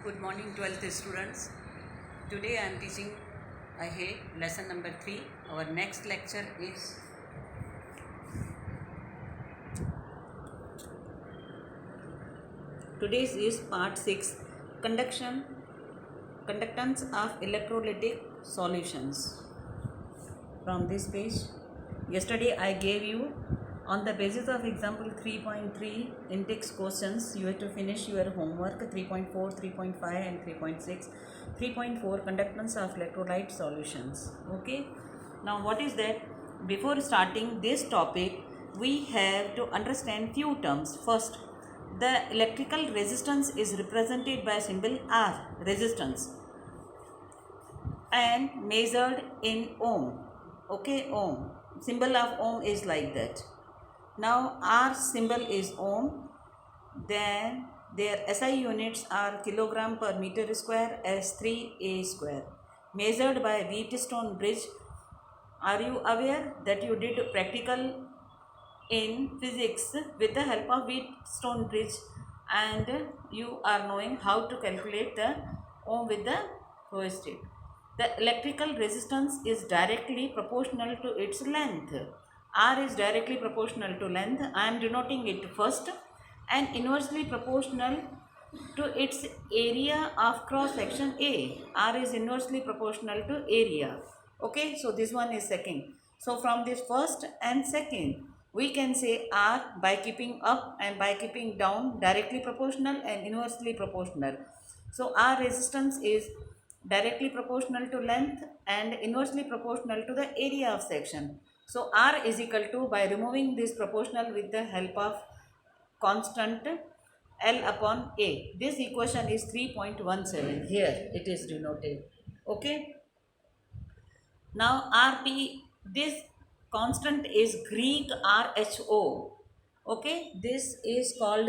Good morning 12th students. Today I am teaching ahead lesson number 3. Our next lecture is today's is part 6, conductance of electrolytic solutions. From this page, yesterday I gave you on the basis of example 3.3 index questions, you have to finish your homework 3.4, 3.5 and 3.6. 3.4 conductance of electrolyte solutions. Okay, now what is that? Before starting this topic, we have to understand few terms. First, the electrical resistance is represented by symbol R, resistance, and measured in ohm. Okay, ohm, symbol of ohm is like that. Now R symbol is ohm, then their SI units are kilogram per meter square, S3A square, measured by Wheatstone bridge. Are you aware that you did practical in physics with the help of Wheatstone bridge, and you are knowing how to calculate the ohm with the rheostat? The electrical resistance is directly proportional to its length. R is directly proportional to length. I am denoting it first, and inversely proportional to its area of cross section A. R is inversely proportional to area. Okay, so this one is second. So from this first and second, we can say R by keeping up and by keeping down directly proportional and inversely proportional. So R resistance is directly proportional to length and inversely proportional to the area of section. So R is equal to, by removing this proportional with the help of constant L upon A. This equation is 3.17. Here it is denoted. Okay. Now RP, this constant is Greek RHO. Okay. This is called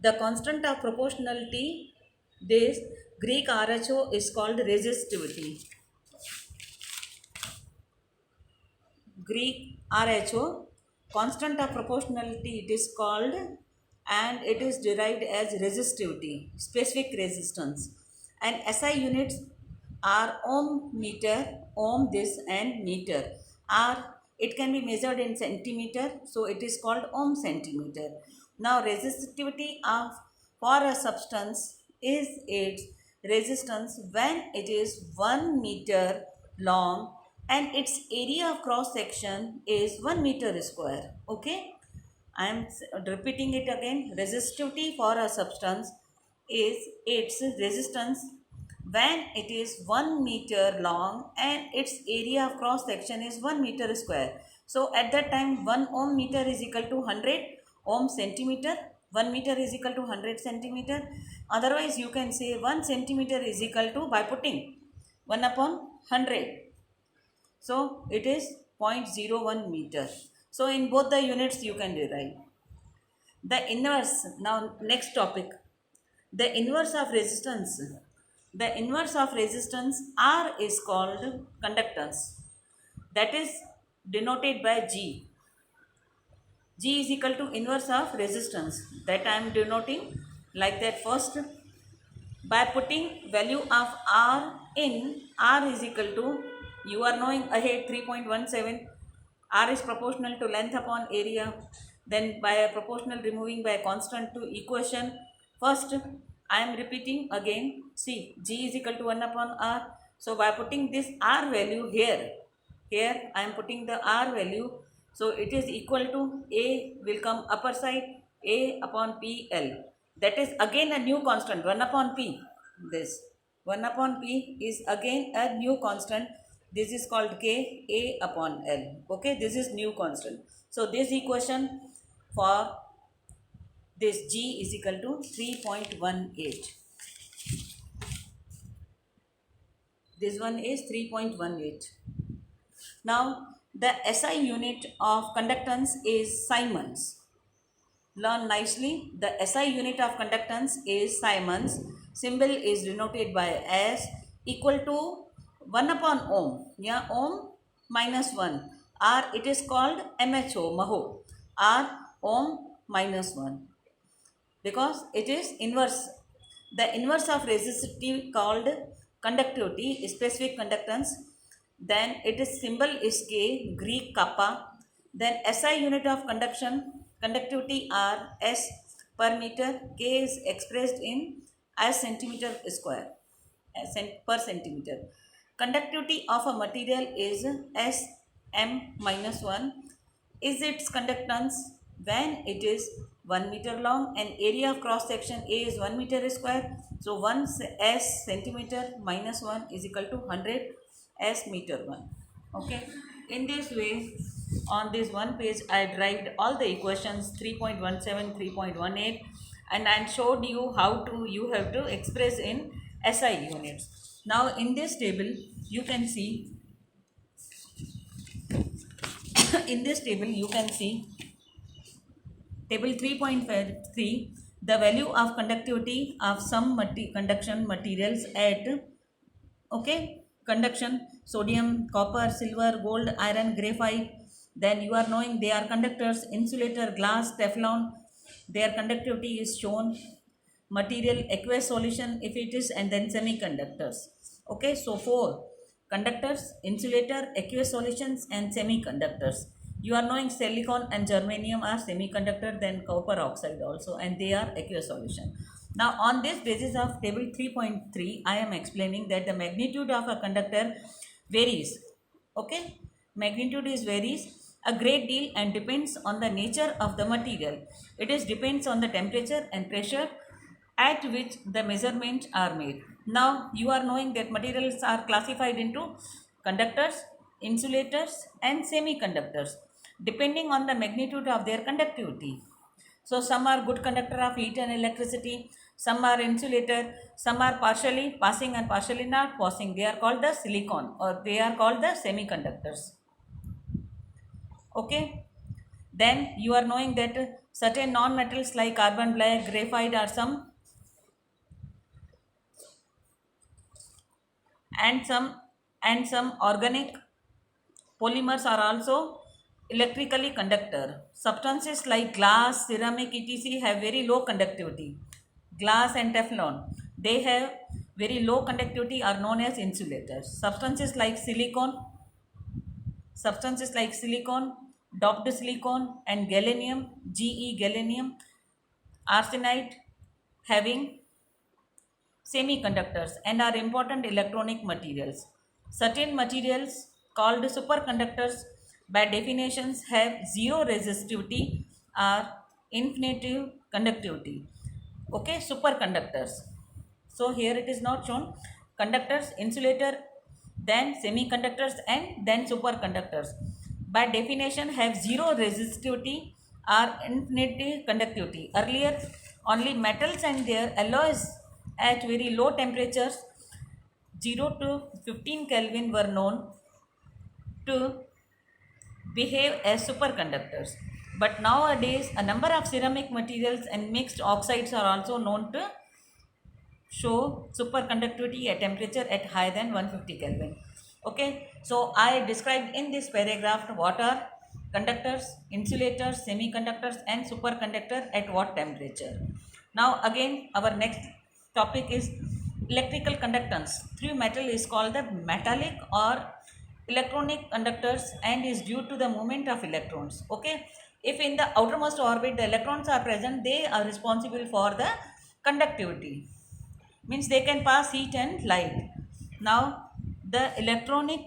the constant of proportionality. This Greek RHO is called resistivity. Greek RHO, constant of proportionality, it is called, and it is derived as resistivity, specific resistance. And SI units are ohm meter, ohm this and meter. R, it can be measured in centimeter, so it is called ohm centimeter. Now resistivity of for a substance is its resistance when it is 1 meter long and its area of cross section is 1 meter square. Okay, I am repeating it again. Resistivity for a substance is its resistance when it is 1 meter long and its area of cross section is 1 meter square. So at that time 1 ohm meter is equal to 100 ohm centimeter. 1 meter is equal to 100 centimeter. Otherwise you can say 1 centimeter is equal to, by putting 1 upon 100. So it is 0.01 meter. So in both the units you can derive. The inverse, now next topic. The inverse of resistance. The inverse of resistance R is called conductance. That is denoted by G. G is equal to inverse of resistance. That I am denoting like that first. By putting value of R in, R is equal to, you are knowing ahead 3.17, R is proportional to length upon area. Then by a proportional removing by a constant to equation. First, I am repeating again, see, G is equal to 1 upon R. So by putting this R value here I am putting the R value. So it is equal to, A will come upper side, A upon PL. That is again a new constant, 1 upon P. This 1 upon P is again a new constant. This is called K, A upon L. Okay, this is new constant. So this equation for this G is equal to 3.18. This one is 3.18. Now the SI unit of conductance is Siemens. Learn nicely. The SI unit of conductance is Siemens. Symbol is denoted by S, equal to 1 upon ohm. Yeah, ohm minus 1. R, it is called MHO, Maho. R, ohm minus 1. Because it is inverse. The inverse of resistivity called conductivity, specific conductance. Then its symbol is K, Greek kappa. Then SI unit of conductivity are S per meter. K is expressed in as centimeter square, per centimeter. Conductivity of a material is Sm minus 1 is its conductance when it is 1 meter long and area of cross section A is 1 meter square. So 1 S centimeter minus 1 is equal to 100 S meter 1. Okay. In this way, on this one page, I derived all the equations 3.17, 3.18 and I showed you how to you have to express in SI units. Now in this table, you can see in this table you can see table 3.3 the value of conductivity of some conduction materials at conduction sodium, copper, silver, gold, iron, graphite. Then you are knowing they are conductors, insulator, glass, Teflon, their conductivity is shown, material aqueous solution if it is, and then semiconductors. Okay, so four: conductors, insulator, aqueous solutions and semiconductors. You are knowing silicon and germanium are semiconductor, then copper oxide also, and they are aqueous solution. Now on this basis of table 3.3, I am explaining that the magnitude of a conductor varies. Okay, magnitude is varies a great deal and depends on the nature of the material. It is depends on the temperature and pressure at which the measurements are made. Now you are knowing that materials are classified into conductors, insulators and semiconductors depending on the magnitude of their conductivity. So some are good conductor of heat and electricity, some are insulator, some are partially passing and partially not passing. They are called the silicon or they are called the semiconductors. Okay. Then you are knowing that certain non-metals like carbon black, graphite are some and some organic polymers are also electrically conductor. Substances like glass, ceramic, etc. have very low conductivity. Glass and Teflon, they have very low conductivity are known as insulators. Substances like silicon, doped silicon and gallium, Ge gallium, arsenide having semiconductors and are important electronic materials. Certain materials called superconductors by definitions have zero resistivity or infinitive conductivity. Okay, superconductors. So here it is not shown conductors, insulator, then semiconductors and then superconductors. By definition have zero resistivity or infinite conductivity. Earlier only metals and their alloys at very low temperatures 0 to 15 Kelvin were known to behave as superconductors. But nowadays a number of ceramic materials and mixed oxides are also known to show superconductivity at temperature at higher than 150 Kelvin. Okay, so I described in this paragraph what are conductors, insulators, semiconductors and superconductor at what temperature. Now again our next topic is electrical conductance. Through metal is called the metallic or electronic conductors and is due to the movement of electrons. Okay, if in the outermost orbit the electrons are present, they are responsible for the conductivity, means they can pass heat and light. Now the electronic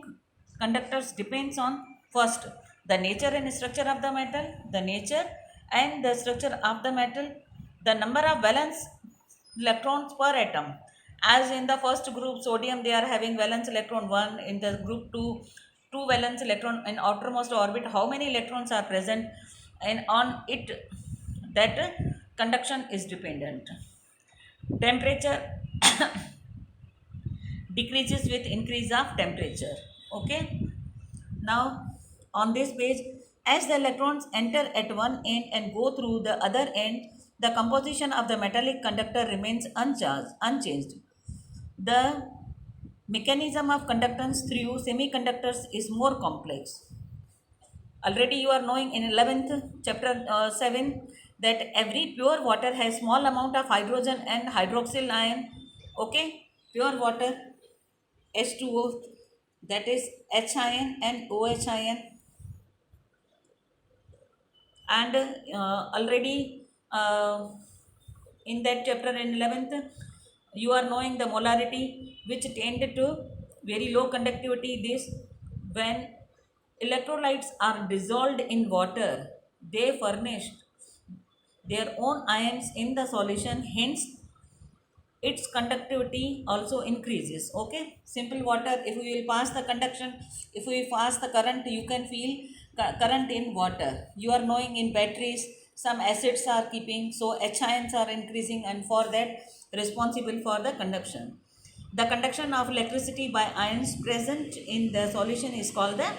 conductors depends on first the nature and structure of the metal, the nature and the structure of the metal, the number of valence electrons per atom. As in the first group sodium they are having valence electron 1, in the group 2 valence electron in outermost orbit, how many electrons are present, and on it that conduction is dependent. Temperature decreases with increase of temperature. Okay, now on this page, as the electrons enter at one end and go through the other end, the composition of the metallic conductor remains unchanged. The mechanism of conductance through semiconductors is more complex. Already you are knowing in 11th chapter 7 that every pure water has small amount of hydrogen and hydroxyl ion. Okay, pure water H2O, that is H ion and OH ion. And already in that chapter in 11th you are knowing the molarity which tend to very low conductivity. This when electrolytes are dissolved in water, they furnish their own ions in the solution, hence its conductivity also increases. Okay, simple water, if we will pass the conduction, if we pass the current, you can feel current in water. You are knowing in batteries some acids are keeping, so H ions are increasing, and for that responsible for the conduction. The conduction of electricity by ions present in the solution is called the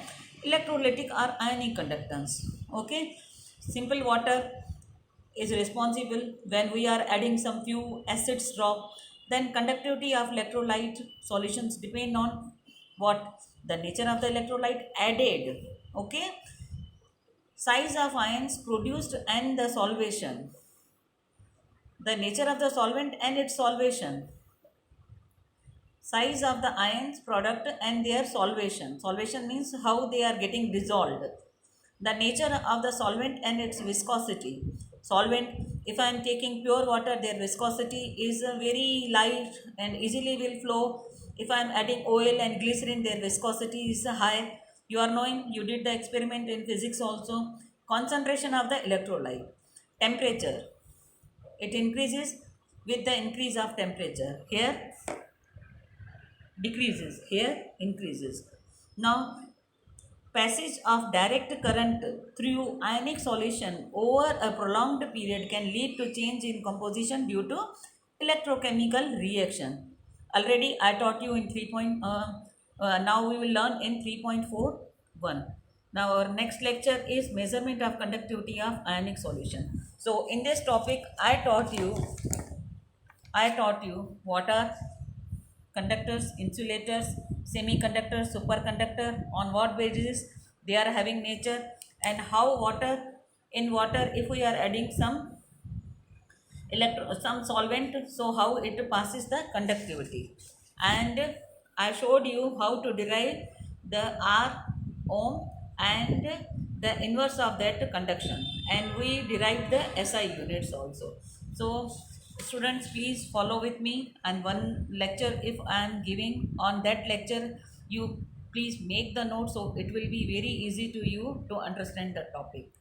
electrolytic or ionic conductance. Okay, simple water is responsible when we are adding some few acids drop. Then conductivity of electrolyte solutions depend on what? The nature of the electrolyte added. Okay, size of ions produced and the solvation, the nature of the solvent and its solvation, size of the ions product and their solvation. Solvation means how they are getting dissolved. The nature of the solvent and its viscosity. Solvent, if I am taking pure water, their viscosity is very light and easily will flow. If I am adding oil and glycerin, their viscosity is high. You are knowing, you did the experiment in physics also. Concentration of the electrolyte. Temperature, it increases with the increase of temperature. Here decreases, here increases. Now passage of direct current through ionic solution over a prolonged period can lead to change in composition due to electrochemical reaction. Already I taught you in 3. Now we will learn in 3.41. Now our next lecture is measurement of conductivity of ionic solution. So in this topic I taught you what are conductors, insulators, semiconductors, superconductor, on what basis they are having nature, and how water, in water if we are adding some some solvent, so how it passes the conductivity. And I showed you how to derive the R ohm and the inverse of that conduction, and we derived the SI units also. So students, please follow with me, and one lecture if I am giving, on that lecture you please make the notes, so it will be very easy to you to understand the topic.